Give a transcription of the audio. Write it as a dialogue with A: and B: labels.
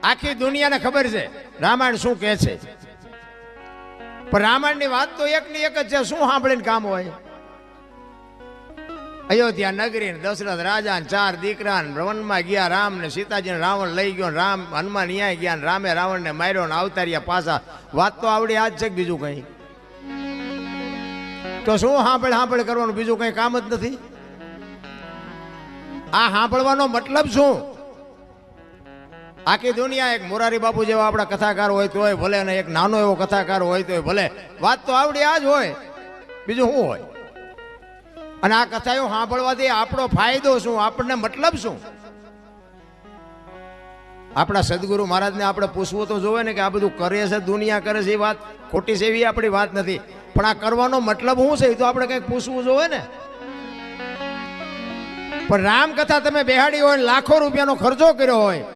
A: આખી દુનિયાને ખબર છે રામાયણ શું કહે છે, પણ રામાયણની વાત તો એકની એક જ છે. શું સાંભળીને કામ હોય? અયોધ્યા નગરી ને દશરથ રાજા ને 4 દીકરા ને વનમાં ગયા, રામ ને સીતાજી રાવણ લઈ ગયો, રામ હનુમાન ન્યાય ગયા, રામે રાવણ ને માર્યો ને અવતાર્યા પાછા. વાત તો આવડી આજ છે કે બીજું કઈ? તો શું સાંભળ કરવાનું, બીજું કઈ કામ જ નથી. આ સાંભળવાનો મતલબ શું? આખી દુનિયા એક મોરારી બાપુ જેવા આપણા કથાકાર હોય તોય ભલે, ને એક નાનો એવો કથાકાર હોય તોય ભલે, વાત તો આવડી આ જ હોય, બીજું શું હોય? અને આ કથાઓ સાંભળવાથી આપણો ફાયદો શું, આપણને મતલબ શું? આપણા સદગુરુ મહારાજને આપણે પૂછવું તો જોવે ને કે આ બધું કરે છે, દુનિયા કરે છે, એ વાત ખોટી છે એવી આપણી વાત નથી, પણ આ કરવાનો મતલબ શું છે એ તો આપણે કંઈક પૂછવું જોવે ને. પણ રામકથા તમે બેહાડી હોય, લાખો રૂપિયાનો ખર્ચો કર્યો હોય,